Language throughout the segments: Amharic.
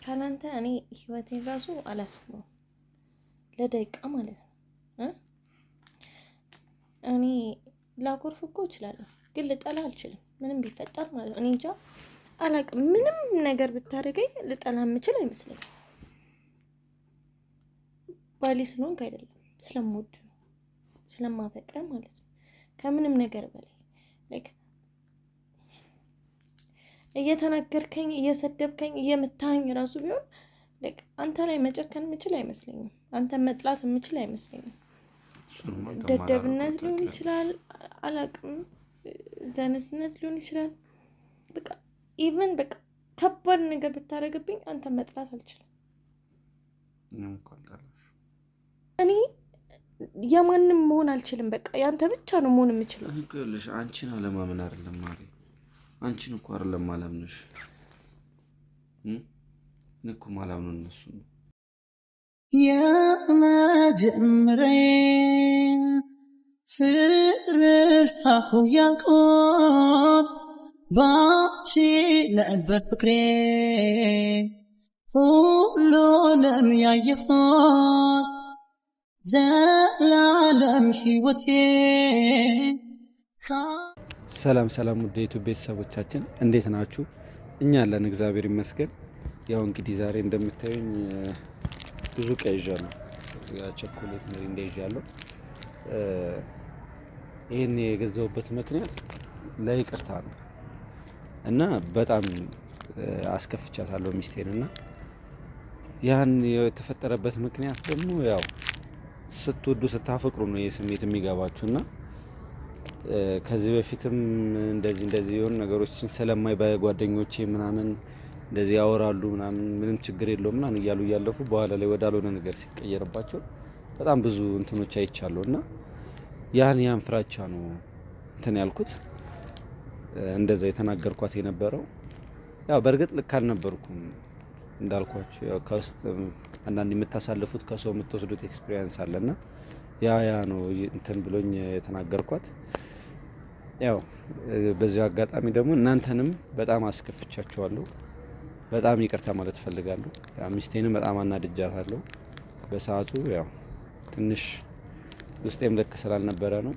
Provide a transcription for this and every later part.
ካላንተ እኔ ህይወቴን ራሱ አላስበው ለደቂቃ ማለት ነው። እኔ ላኮርፍ እኮ እችላለሁ ግን ልጠላ አልችልም ምንም ቢፈጠር ማለት ነው። እኔ እንጃ አላቅም ምንም ነገር ብታደርገኝ ልጠላ የምችል አይመስለኝም። ባሌ ስለሆንክ አይደለም ስለምወድ ነው ስለማፈቅረ ማለት ነው። ከምንም ነገር በላይ ላይክ እየተናገርከኝ እየሰደብከኝ እየመታኸኝ ራሱ ቢሆን ላይክ አንተ ላይ መጨከን የምችል አይመስለኝም። አንተ መጥላት የምችል አይመስለኝም። ደደብነት ሊሆን ይችላል አላቅም ደነስነት ሊሆን ይችላል። በቃ ኢቭን በቃ ከባድ ነገር ብታረግብኝ አንተ መጥላት አልችልም። እኔ የማንም መሆን አልችልም። በቃ ያንተ ብቻ ነው መሆን የምችለው። እኔ እኮልሽ አንቺን አለማመን አይደለም ማሪ አንቺን እኮ አይደለም ማላምንሽ እኔ እኮ ማላምነው እነሱ ነው። የመጀመሪያ ፍቅርህ ያልኩት ባንቺ ነበር ፍቅሬ ሁሉንም ያየሁት ዘላለም ህይወቴ። ሰላም ሰላም ውድ የዩቲዩብ ቤተሰቦቻችን እንዴት ናችሁ? እኛ አለን እግዚአብሔር ይመስገን። ያው እንግዲህ ዛሬ እንደምታዩኝ ብዙ ቀይዣለሁ። ቸኮሌት ሚሪንዳ ይዣለሁ። ይሄን የገዛሁበት ምክንያት ለይቅርታ ነው እና በጣም አስከፍቻታለሁ ሚስቴንና ያን የተፈጠረበት ምክንያት ደግሞ ያው ስትወዱ ስታፈቅሩ ነው የስሜት የሚገባችሁና ከዚህ በፊትም እንደዚህ የሆኑ ነገሮችን ስለማይ በጓደኞቼ ምናምን እንደዚህ ያወራሉ ምናምን ምንም ችግር የለውም ምናምን እያሉ እያለፉ በኋላ ላይ ወዳልሆነ ነገር ሲቀየርባቸው በጣም ብዙ እንትኖች አይቻለሁና ያን ፍራቻ ነው እንትን ያልኩት እንደዛ የተናገርኳት የነበረው። ያው በእርግጥ ልክ አልነበርኩም እንዳልኳችሁ ያው ከውስጥ አንዳንድ የምታሳልፉት ከሰው የምትወስዱት ኤክስፒሪየንስ አለና ያ ነው እንትን ብሎኝ የተናገርኳት። ያው በዚህ አጋጣሚ ደግሞ እናንተንም በጣም አስከፍቻችኋለሁ። በጣም ይቅርታ ማለት ፈልጋለሁ። ያው ሚስቴንም በጣም አናድጃታለሁ በሰዓቱ ያው ትንሽ ውስጤም ልክ ስላልነበረ ነው።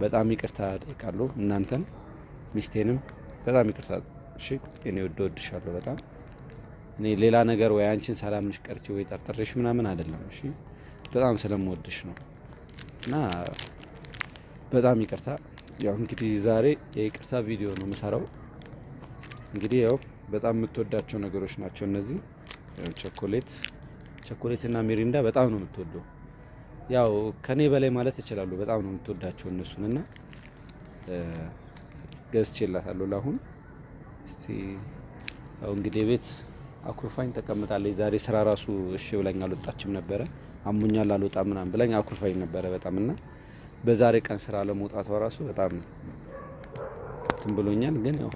በጣም ይቅርታ ጠይቃለሁ እናንተን ሚስቴንም በጣም ይቅርታ። እሺ እኔ ወድሻለሁ በጣም እኔ ሌላ ነገር ወይ አንቺን ሰላምንሽ ቀርቼ ወይ ጠርጥሬሽ ምናምን አይደለም። እሺ በጣም ስለምወድሽ ነው እና በጣም ይቅርታ። ያው እንግዲህ ዛሬ የይቅርታ ቪዲዮ ነው የምሰራው። እንግዲህ ያው በጣም የምትወዳቸው ነገሮች ናቸው እነዚህ ቸኮሌት እና ሚሪንዳ በጣም ነው የምትወደው። ያው ከኔ በላይ ማለት እችላለሁ በጣም ነው የምትወዳቸው እነሱን እና ገዝቼላታለሁ ለአሁን። እስቲ ያው እንግዲህ ቤት አኩርፋኝ ተቀምጣለች። ዛሬ ስራ ራሱ እሺ ብላኝ አልወጣችም ነበረ። አሙኛል አልወጣም ምናምን ብላኝ አኩርፋኝ ነበረ በጣም እና በዛሬ ቀን ስራ ለመውጣቷ ራሱ በጣም እንትን ብሎኛል። ግን ያው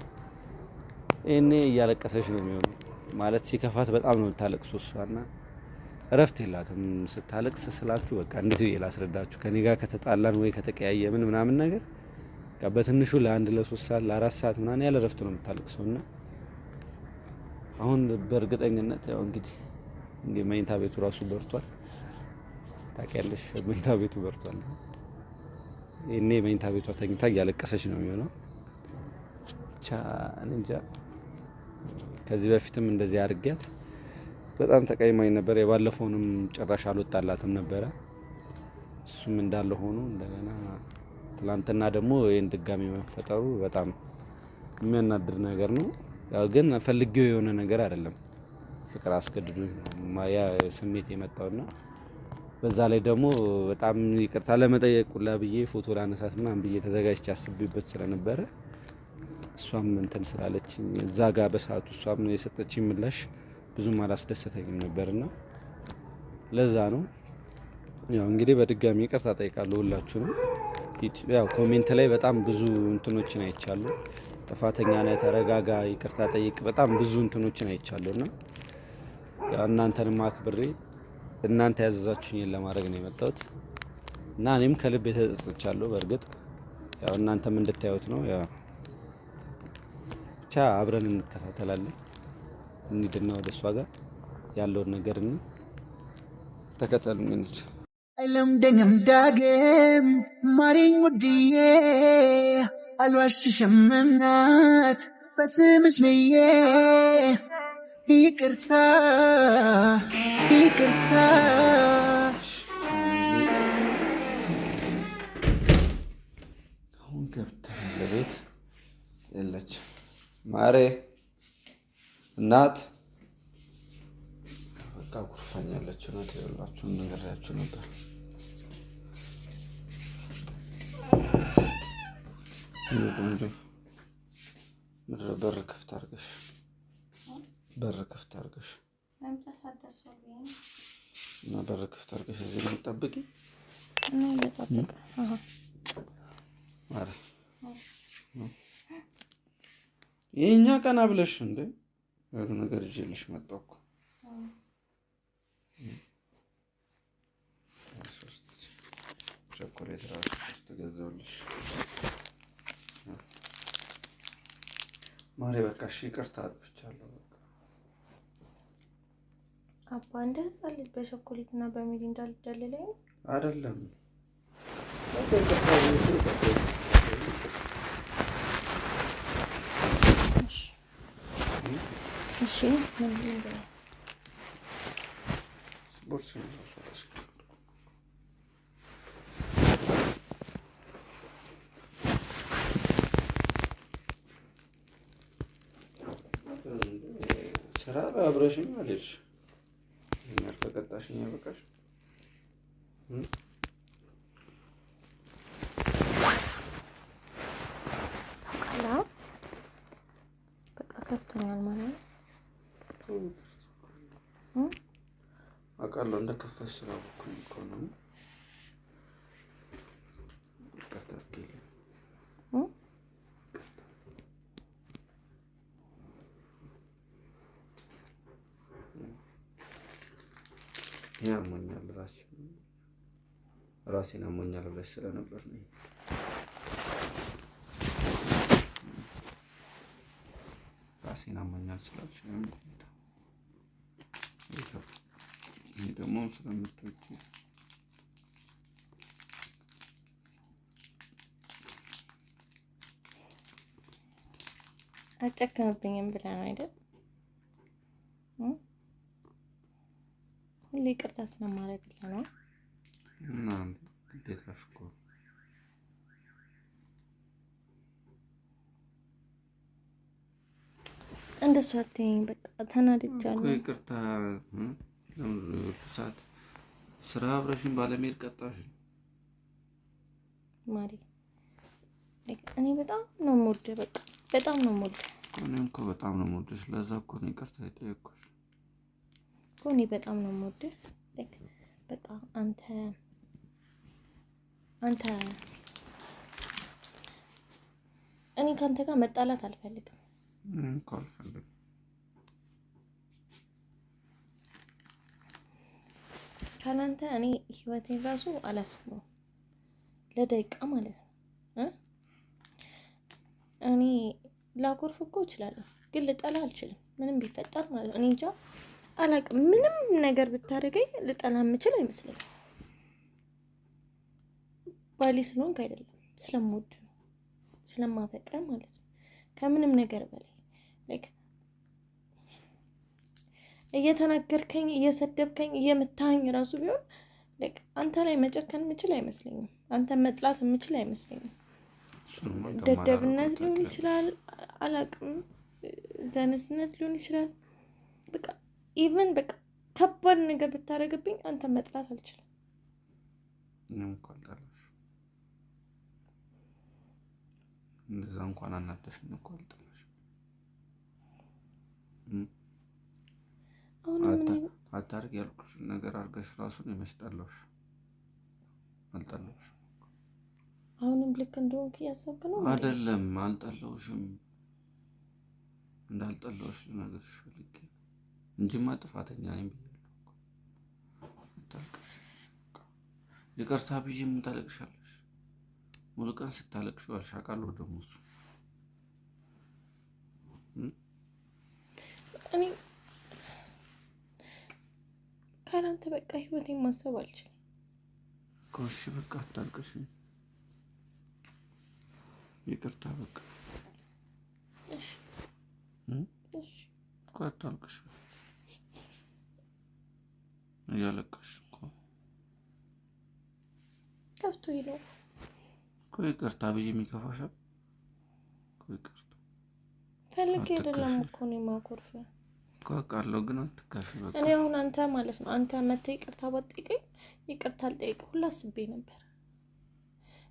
እኔ እያለቀሰች ነው የሚሆነው ማለት ሲከፋት በጣም ነው የምታለቅሰው እሷና እረፍት የላትም ስታለቅስ ስላችሁ በቃ እንዴት ብዬ ላስረዳችሁ። ከኔ ጋር ከተጣላን ወይ ከተቀያየምን ምናምን ነገር በቃ በትንሹ ለ1 ለ3 ሰዓት ለ4 ሰዓት ምናምን ያለ እረፍት ነው የምታለቅሰውና አሁን በእርግጠኝነት ያው እንግዲህ መኝታ ቤቱ ራሱ በርቷል። ታውቂያለሽ መኝታ ቤቱ በርቷል። እኔ መኝታ ቤቷ ተኝታ እያለቀሰች ነው የሚሆነው። እንጃ ከዚህ በፊትም እንደዚህ አድርጊያት በጣም ተቀይማኝ ነበር። የባለፈውንም ጭራሽ አልወጣላትም ነበረ። እሱም እንዳለ ሆኖ እንደገና ትላንትና ደግሞ ይሄን ድጋሚ መፈጠሩ በጣም የሚያናድር ነገር ነው። ያው ግን ፈልጌው የሆነ ነገር አይደለም ፍቅር አስገድዶ ያ ስሜት የመጣውና በዛ ላይ ደግሞ በጣም ይቅርታ ለመጠየቅ ሁላ ብዬ ፎቶ ላነሳት ምናምን ብዬ ተዘጋጅቼ አስቤበት ስለነበረ እሷም እንትን ስላለች እዛ ጋር በሰዓቱ እሷም የሰጠችኝ ምላሽ ብዙም አላስደሰተኝም ነበርና ለዛ ነው። ያው እንግዲህ በድጋሚ ይቅርታ ጠይቃለሁ ሁላችሁንም። ያው ኮሜንት ላይ በጣም ብዙ እንትኖችን አይቻለሁ። ጥፋተኛ ነህ ተረጋጋ ይቅርታ ጠይቅ በጣም ብዙ እንትኖችን አይቻለሁና ያው እናንተንም አክብሬ እናንተ ያዘዛችሁኝን ለማድረግ ነው የመጣሁት እና እኔም ከልብ ተጸጽቻለሁ። በእርግጥ ያው እናንተም እንድታዩት ነው። ያው ብቻ አብረን እንከታተላለን። እንሂድና ወደ እሷ ጋር ያለውን ነገር ተከተሉኝ እንሂድ። አይለምደኝም ዳግም ማሪኝ ውድዬ አልዋሽሽም እናት በስምሽ ብዬ ይቅርታ ይቅርታ። አሁን ገብተን ለቤት የለችም ማሬ እናት በቃ ጉርፋኛለች። እውነት የላችሁን ነገራችሁ ነበር። እኔ ቆንጆ በር ክፍት አድርገሽ እና በር ክፍት አድርገሽ እዚህ ነው የምትጠብቂ? ማሬ የእኛ ቀና ብለሽ እንደ የሆነ ነገር ይዤልሽ መጣሁ እኮ። ቸኮሌት ራሱ ሶስት ገዛሁልሽ ማሬ። በቃ እሺ ይቅርታ አጥፍቻለሁ። በቃ አባ እንደ ህፃን ልጅ በቸኮሌት እና በሚሪንዳ ልትደልለኝ አይደለም። እሺ ምንድን ነው ቦርሳዬን ራሱ አላስቀመጥኩም። ስራ አብረሽኝ አለሽ እናር ተቀጣሽኝ ያበቃሽ። በቃ ከፍቶኛል ማለት ነው። አውቃለሁ እንደከፈሽ ስላወኩኝ እኮ ነው። ያሞኛል ራሴን አሞኛል ብለሽ ስለነበር ነው። ራሴን አሞኛል ስላልሽ ነው። ይሄ ደግሞ ስለምትወጪ አጨከምብኝም ብለህ ነው አይደል? ሁሌ ይቅርታ ስለማደርግልህ ነው እና ግዴታሽ እኮ እንደሱ አትይኝ። በቃ ተናድጃለሁ እኮ ይቅርታ። ሰዓት ስራ አብረሽኝ ባለመሄድ ቀጣሽ ማሪ። እኔ በጣም ነው የምወድህ፣ በቃ በጣም ነው የምወድህ። እኔም እኮ በጣም ነው የምወድሽ። ለዛ እኮ ነው ይቅርታ የጠየኩሽ እኮ። እኔ በጣም ነው የምወድህ። በቃ አንተ እኔ ከአንተ ጋር መጣላት አልፈልግም እኮ አልፈልግም። ካላንተ እኔ ህይወቴን ራሱ አላስበውም ለደቂቃ ማለት ነው። እኔ ላኮርፍ እኮ እችላለሁ፣ ግን ልጠላ አልችልም። ምንም ቢፈጠር ማለት ነው። እኔ እንጃ አላውቅም። ምንም ነገር ብታደርገኝ ልጠላ የምችል አይመስለኝም። ባሌ ስለሆንክ አይደለም፣ ስለምወድ ነው፣ ስለማፈቅረ ማለት ነው። ከምንም ነገር በላይ እየተናገርከኝ፣ እየሰደብከኝ፣ እየመታኝ ራሱ ቢሆን አንተ ላይ መጨከን የምችል አይመስለኝም። አንተ መጥላት የምችል አይመስለኝም። ደደብነት ሊሆን ይችላል፣ አላውቅም፣ ደነስነት ሊሆን ይችላል። በቃ ኢቭን በቃ ከባድ ነገር ብታደርግብኝ አንተ መጥላት አልችልም። እንደዛ እንኳን አናደሽኝ እኮ አልጠላሽ። አታርግ ያልኩሽ ነገር አድርገሽ ራሱን የመስጠላሽ አልጠላሽ። አሁንም ልክ እንደሆንክ እያሰብክ ነው አይደለም? አልጠላውሽም። እንዳልጠላውሽ ልነግርሽ ፈልጌ እንጂማ ጥፋተኛ ነኝ ብያለሁ። አታልቅሽ። ይቅርታ ብዬ ምን ታለቅሻለሽ? ሙሉ ቀን ስታለቅሽ አልሻቃለሁ። ደግሞ እሱ ያላንተ በቃ ህይወቴን ማሰብ አልችልም። ኮሽ በቃ አታልቅሽ። ይቅርታ በቃ እሺ እሺ እኮ አታልቅሽ። እያለቀሽ እኮ ከፍቶኝ ነው እኮ። ይቅርታ ብዬ የሚከፋሻል እኮ። ይቅርታ ፈልጌ አይደለም እኮ ነው የማኮርፍ እኮ አውቃለሁ፣ ግን አትካፊ በቃ። እኔ አሁን አንተ ማለት ነው አንተ መተህ ይቅርታ ባትጠይቀኝ ይቅርታ አልጠይቅም ሁላ አስቤ ነበር።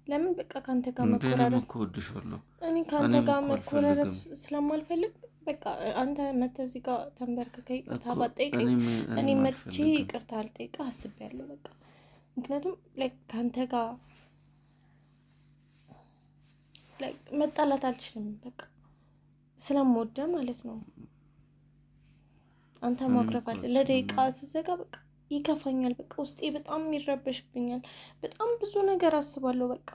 ለምን በቃ ካንተ ጋር መኮራረፍ እኮ ወድሻለሁ። እኔ ካንተ ጋር መኮራረፍ ስለማልፈልግ በቃ አንተ መተህ እዚህ ጋር ተንበርክከህ ይቅርታ ባትጠይቀኝ እኔ መጥቼ ይቅርታ አልጠይቅህ አስቤያለሁ በቃ። ምክንያቱም ላይክ ካንተ ጋር ላይክ መጣላት አልችልም በቃ ስለምወደው ማለት ነው። አንተ ማክረፍ አለ ለደቂቃ ስዘጋ በቃ ይከፋኛል በቃ ውስጤ በጣም ይረበሽብኛል። በጣም ብዙ ነገር አስባለሁ በቃ።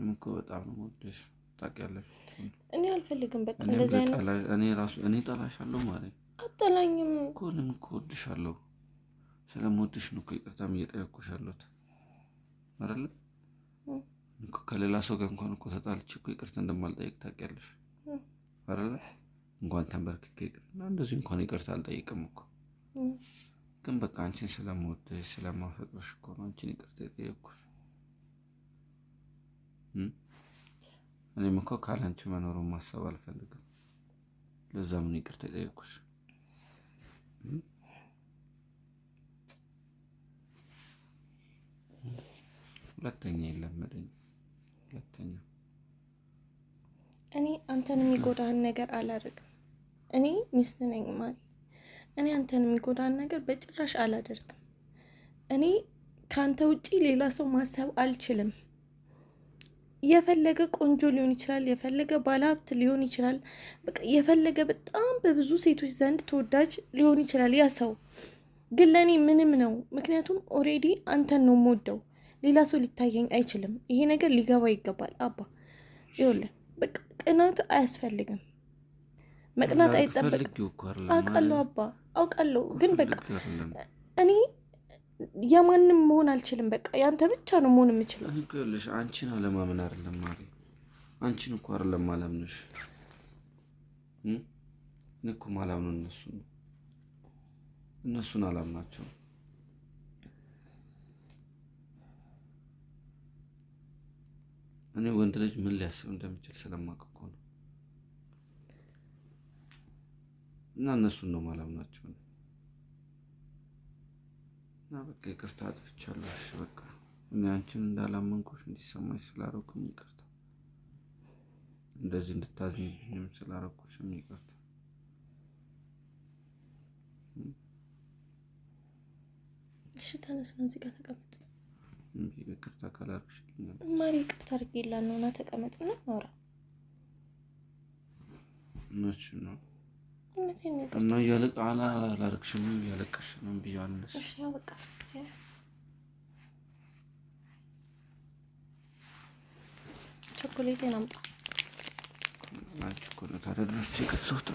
እኮ በጣም ነው ወደሽ ታውቂያለሽ። እኔ አልፈልግም በቃ እንደዚህ አይነት እኔ ጠላሻለሁ ማለት አጠላኝም እኮ። እኔም እኮ ወድሻለሁ ስለምወድሽ ነው እኮ ይቅርታም እየጠየኩሽ ያለሁት አይደል እኮ። ከሌላ ሰው ጋር እንኳን እኮ ተጣልቼ እኮ ይቅርታ እንደማልጠይቅ ታውቂያለሽ አይደል? እንኳን ተንበርክኬ ይቅርታ እንደዚህ እንኳን ይቅርታ አልጠይቅም እኮ። ግን በቃ አንቺን ስለምወድሽ ስለማፈቅርሽ እኮ ነው አንቺን ይቅርታ የጠየኩሽ። እኔም እኮ ካላንቺ መኖሩን ማሰብ አልፈልግም። ለዛም ነው ይቅርታ የጠየኩሽ። ሁለተኛ የለመደኝ ሁለተኛ እኔ አንተን የሚጎዳህን ነገር አላደርግም። እኔ ሚስት ነኝ ማሪ። እኔ አንተን የሚጎዳህን ነገር በጭራሽ አላደርግም። እኔ ካንተ ውጪ ሌላ ሰው ማሰብ አልችልም። የፈለገ ቆንጆ ሊሆን ይችላል፣ የፈለገ ባለሀብት ሊሆን ይችላል፣ በቃ የፈለገ በጣም በብዙ ሴቶች ዘንድ ተወዳጅ ሊሆን ይችላል ያ ሰው። ግን ለኔ ምንም ነው። ምክንያቱም ኦሬዲ አንተን ነው የምወደው። ሌላ ሰው ሊታየኝ አይችልም። ይሄ ነገር ሊገባ ይገባል አባ። ይኸውልህ በቃ ቅናት አያስፈልግም፣ መቅናት አይጠበቅም። አውቃለሁ አባ አውቃለሁ። ግን በቃ እኔ የማንም መሆን አልችልም። በቃ ያንተ ብቻ ነው መሆን የምችለው። እኔ እኮ ይኸውልሽ አንቺን አለማመን አይደለም ማሪ፣ አንቺን እኮ አይደለም አላምንሽ። እኔ እኮ ማላምነው እነሱን አላምናቸውም። እኔ ወንድ ልጅ ምን ሊያስብ እንደሚችል ስለማውቅ እኮ ነው። እና እነሱን ነው ማላምናቸው። እና በቃ ይቅርታ አጥፍቻለሁ። እሺ በቃ እኔ አንቺን እንዳላመንኩሽ እንዲሰማኝ ስላደረኩኝ ይቅርታ፣ እንደዚህ እንድታዝኝብኝም ስላደረኩሽም ይቅርታ። እሺ ተነስና እዚህ ጋር ተቀመጥ። ይቅርታ ካላልኩሽ ማሪ ይቅርታ አድርጌልሃለሁ እና ተቀመጥ እና እናውራ። ነች ነው እውነቴን ነው። እና አላረግሽም እያለቀሽ ነው ብያለሽ። እሺ ያው በቃ ቸኮሌቴን አምጣ። አንቺ እኮ ነው ታዲያ ድረስ የገዛሁት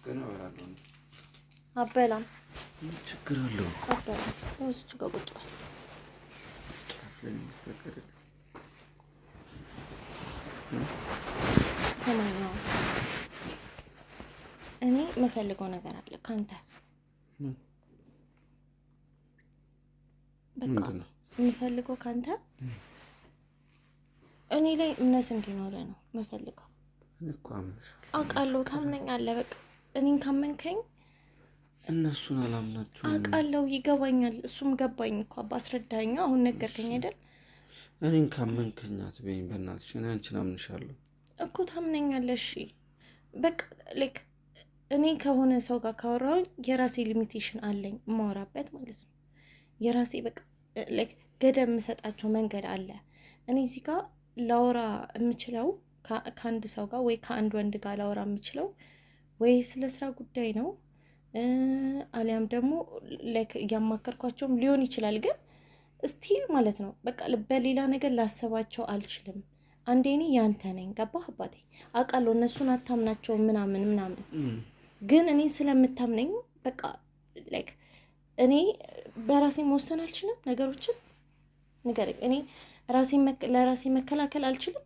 ገና እበላለሁ። አበላም ችግር አለው አበላም። እዚች ጋር ቁጭ በል። ሰማኝ ነው። እኔ የምፈልገው ነገር አለ ካንተ። በቃ የምፈልገው ካንተ እኔ ላይ እምነት እንዲኖር ነው የምፈልገው። አውቃለሁ ታምነኛለህ። በቃ እኔን ካመንከኝ እነሱን አላምናቸውም። አውቃለሁ ይገባኛል። እሱም ገባኝ እኮ አስረዳኸኝ። አሁን ነገርከኝ አይደል? እኔን ካመንከኝ አትበይኝ በእናትሽ። እኔ አንቺን አምንሻለሁ እኮ ታምነኛለህ። እሺ በቃ ላይክ እኔ ከሆነ ሰው ጋር ካወራሁኝ የራሴ ሊሚቴሽን አለኝ የማወራበት ማለት ነው። የራሴ በቃ ላይክ ገደብ የምሰጣቸው መንገድ አለ። እኔ እዚህ ጋር ላወራ የምችለው ከአንድ ሰው ጋር ወይ ከአንድ ወንድ ጋር ላወራ የምችለው ወይ ስለ ስራ ጉዳይ ነው፣ አሊያም ደግሞ ላይክ እያማከርኳቸውም ሊሆን ይችላል። ግን ስቲል ማለት ነው በቃ በሌላ ነገር ላሰባቸው አልችልም። አንዴ እኔ ያንተ ነኝ። ገባህ አባቴ? አውቃለሁ እነሱን አታምናቸው ምናምን፣ ግን እኔ ስለምታምነኝ በቃ ላይክ እኔ በራሴ መወሰን አልችልም ነገሮችን ንገረኝ። እኔ ለራሴ መከላከል አልችልም።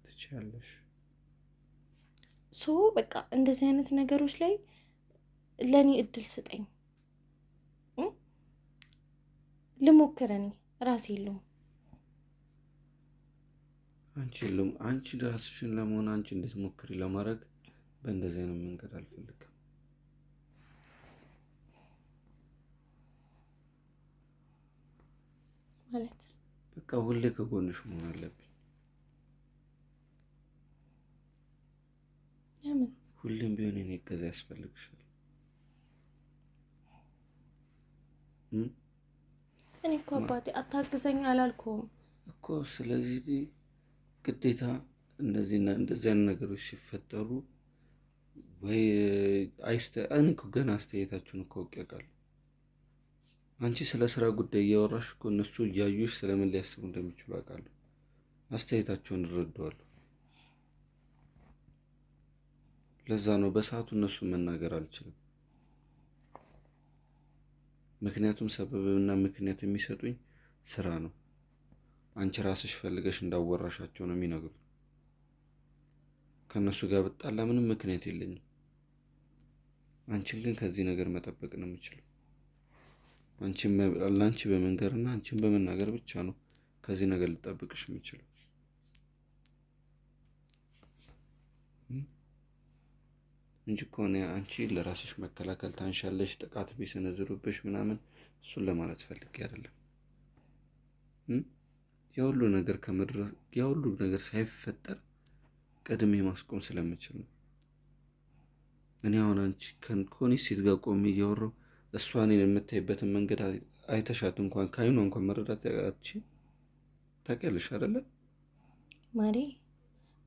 ትችያለሽ። በቃ እንደዚህ አይነት ነገሮች ላይ ለኔ እድል ስጠኝ፣ ልሞክር። እኔ ራሴ የለውም። አንቺ ራስሽን ለመሆን አንቺ እንድትሞክሪ ለማድረግ በእንደዚህ አይነት መንገድ አልፈልግም። ማለት በቃ ሁሌ ከጎንሽ መሆን አለብኝ። ለምን? ሁሌም ቢሆን እኔ እገዛ ያስፈልግሻል። እኔ እኮ አባቴ አታግዘኝ አላልኩም እኮ። ስለዚህ ግዴታ እንደዚህ አይነት ነገሮች ሲፈጠሩ ወይ እኔ እኮ ገና አስተያየታችሁን እኮ አውቄያለሁ። አንቺ ስለ ስራ ጉዳይ እያወራሽ እኮ እነሱ እያዩሽ ስለምን ሊያስቡ እንደሚችሉ አውቃለሁ። አስተያየታቸውን እረዳዋለሁ። ለዛ ነው በሰዓቱ እነሱን መናገር አልችልም። ምክንያቱም ሰበብና ምክንያት የሚሰጡኝ ስራ ነው። አንቺ ራስሽ ፈልገሽ እንዳወራሻቸው ነው የሚነግሩት። ከነሱ ጋር ብጣላ ምንም ምክንያት የለኝም። አንቺን ግን ከዚህ ነገር መጠበቅ ነው የምችለው። ለአንቺ በመንገርና አንቺን በመናገር ብቻ ነው ከዚህ ነገር ልጠብቅሽ የምችለው እንጂ ከሆነ አንቺ ለራስሽ መከላከል ታንሻለሽ፣ ጥቃት ቢሰነዝሩብሽ ምናምን እሱን ለማለት ፈልጌ አይደለም። የሁሉ ነገር ሳይፈጠር ቀድሜ ማስቆም ስለምችል ነው። እኔ አሁን አንቺ ከሆነ ሴት ጋር ቆሜ እያወራሁ እሷ እኔን የምታይበትን መንገድ አይተሻት እንኳን ከአይኗ እንኳን መረዳት ታውቂያለሽ አይደለ ማሪ?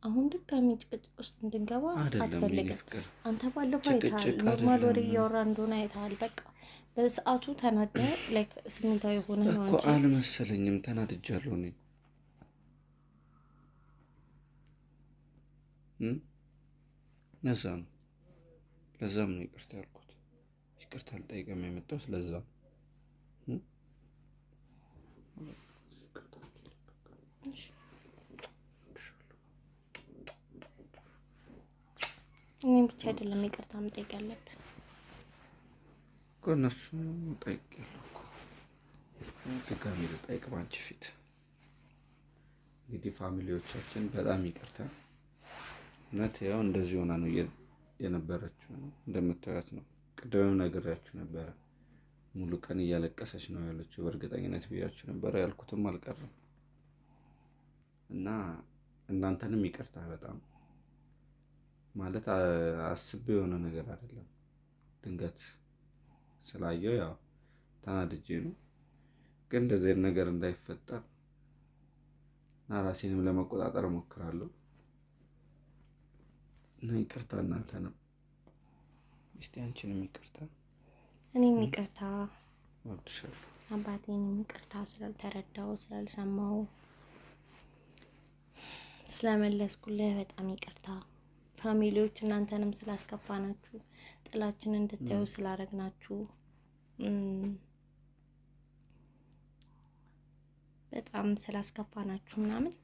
አሁን ድጋሚ ጭቅጭቅ ውስጥ እንድንገባ አትፈልግም። አንተ ባለፈው አይተሃል፣ ኖርማል ወሬ እያወራ እንደሆነ አይተሃል። በቃ በሰዓቱ ተናደ ላይክ ስሜታዊ ሆነ ነው እኮ አልመሰለኝም። ተናድጃለሁ እኔ ለዛም ነው ይቅርታ ያልኩት። ይቅርታ ልጠይቅም የመጣሁት ለዛ ነው። እኔም ብቻ አይደለም ይቅርታ መጠየቅ ያለብን እኮ እነሱ ጠይቄያለሁ እኮ ድጋሚ ልጠይቅ ባንቺ ፊት። እንግዲህ ፋሚሊዎቻችን በጣም ይቅርታ። እውነት ያው እንደዚህ ሆና ነው የነበረችው። እንደምታዩት ነው። ቅድምም ነግሬያችሁ ነበረ። ሙሉ ቀን እያለቀሰች ነው ያለችው። በእርግጠኝነት ብያችሁ ነበረ፣ ያልኩትም አልቀረም። እና እናንተንም ይቅርታ በጣም ማለት አስቤ የሆነ ነገር አይደለም። ድንገት ስላየው ያው ተናድጄ ነው። ግን እንደዚህ አይነት ነገር እንዳይፈጠር እና ራሴንም ለመቆጣጠር እሞክራለሁ። እና ይቅርታ እናንተንም እስቲ አንቺንም ይቅርታ። እኔም ይቅርታ ወድሻለሁ አባቴንም ይቅርታ ስላልተረዳው ስላልሰማው ስለመለስኩልህ በጣም ይቅርታ። ፋሚሊዎች እናንተንም ስላስከፋናችሁ፣ ጥላችን እንድታዩ ስላረግናችሁ በጣም ስላስከፋናችሁ ምናምን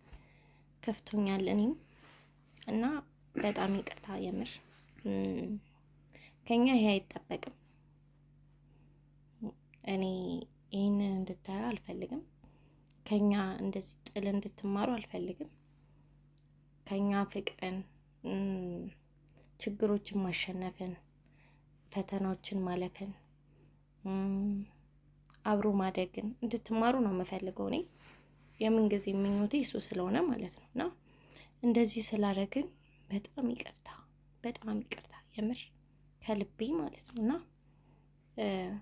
ከፍቶኛል እኔም እና በጣም ይቅርታ። የምር ከኛ ይሄ አይጠበቅም። እኔ ይሄንን እንድታዩ አልፈልግም። ከኛ እንደዚህ ጥል እንድትማሩ አልፈልግም። ከኛ ፍቅርን፣ ችግሮችን ማሸነፍን፣ ፈተናዎችን ማለፍን፣ አብሮ ማደግን እንድትማሩ ነው የምፈልገው። እኔ የምን ጊዜ ምኞቴ እሱ ስለሆነ ማለት ነው። እና እንደዚህ ስላደረግን በጣም ይቅርታ፣ በጣም ይቅርታ የምር ከልቤ ማለት ነው። እና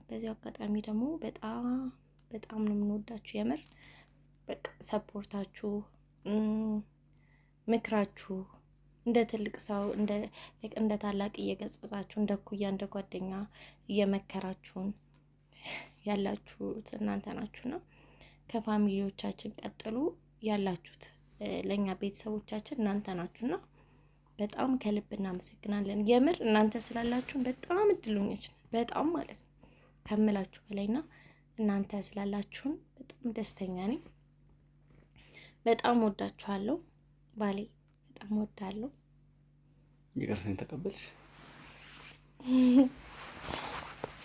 በዚህ አጋጣሚ ደግሞ በጣም ነው የምንወዳችሁ የምር። በቃ ሰፖርታችሁ፣ ምክራችሁ እንደ ትልቅ ሰው እንደ ታላቅ እየገጸጻችሁ እንደ ኩያ እንደ ጓደኛ እየመከራችሁን ያላችሁት እናንተ ናችሁና ከፋሚሊዎቻችን ቀጥሉ ያላችሁት ለኛ ቤተሰቦቻችን እናንተ ናችሁና በጣም ከልብ እናመሰግናለን። የምር እናንተ ስላላችሁን በጣም እድለኞች ነን። በጣም ማለት ነው። ከምላችሁ በላይና እናንተ ስላላችሁን በጣም ደስተኛ ነኝ። በጣም ወዳችኋለሁ። ባሌ በጣም ወዳለሁ። ይቅርታኝ ተቀበልሽ?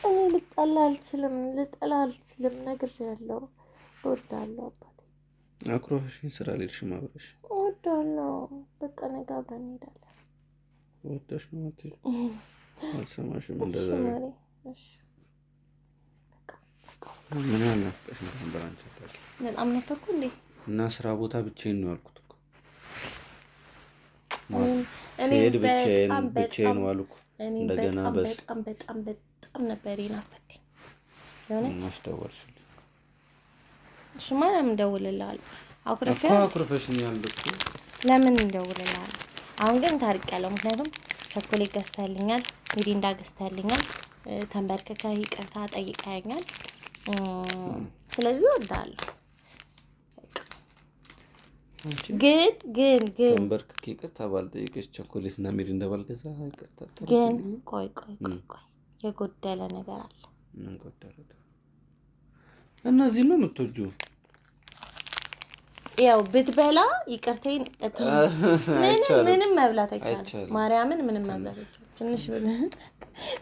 እኔ ልጠላ አልችልም ነግሬያለሁ። እወዳለሁ አባቴ። አኩርፈሽኝ ስራ ልልሽም አብረሽ እወዳለሁ። በቃ ነገ አብረን እንሄዳለን። ወደሽ ነው የምትይው? አልሰማሽም እንደዛ ነው። እሺ ምን ያናፍቀሽ ነበር አንቺ ታውቂ? በጣም ነፈኩ እንዴ? እና ስራ ቦታ ብቻዬን ነው ያልኩት እኮ እኔ ብቻዬን ዋልኩ። እንደገና በጣም ነበር ይናፈቀኝ። ለምን ደወልሽልኝ? እሱማ ለምን እደውልልሃለሁ? አኩርፈሽኛል እኮ። ለምን እደውልልሃለሁ? አሁን ግን ታርቂያለሁ። ምክንያቱም ቸኮሌት ገዝተህልኛል፣ ሚሪንዳ ገዝተህልኛል፣ ተንበርክከህ ይቅርታ ጠይቀኸኛል። ስለዚህ እወዳለሁ። ግን ተንበርክኬ ይቅርታ ባልጠይቅሽ ቸኮሌት እና ሚሪንዳ ባልገዛ ይቅርታ ግን ቆይ የጎደለ ነገር አለ። ምን ጎደለ? እነዚህ ነው የምትወጂው? ያው ብትበላ ይቅርቴን ምንም መብላት አይቻልም። ማርያምን ምንም መብላት አይቻልም። ትንሽ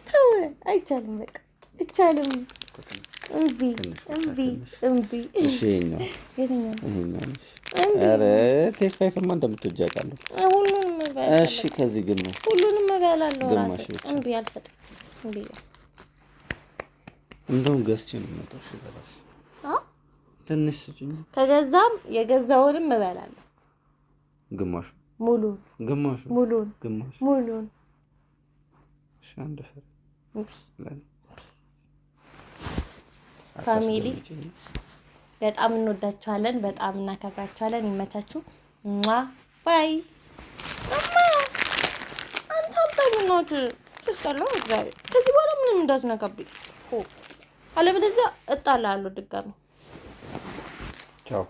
ተው አይቻልም። በቃ አይቻልም። እምቢ እሺ ይሄኛው ኧረ ቴክ ፋይፍማ እንደምትወጂ አውቃለሁ። ሁሉንም እበላለሁ። እሺ ከዚህ ግን ነው ሁሉንም እበላለሁ። ራሴ እምቢ አልሰጥም። እምቢ እንደውም ገዝቼ ነው የምመጣው። እሺ በራስ ትንሽ ስጭኝ። ከገዛም የገዛውንም እበላለሁ። ግማሹ ሙሉን እሺ አንድ ፍሬ ፋሚሊ በጣም እንወዳችኋለን፣ በጣም እናከብራችኋለን። ይመቻችሁ። ባይ አንተ አምጣልናት ተሰላም እግዚአብሔር። ከዚህ በኋላ ምንም እንዳትነካብኝ አለበለዚያ እጣላለሁ ድጋሚ። ቻው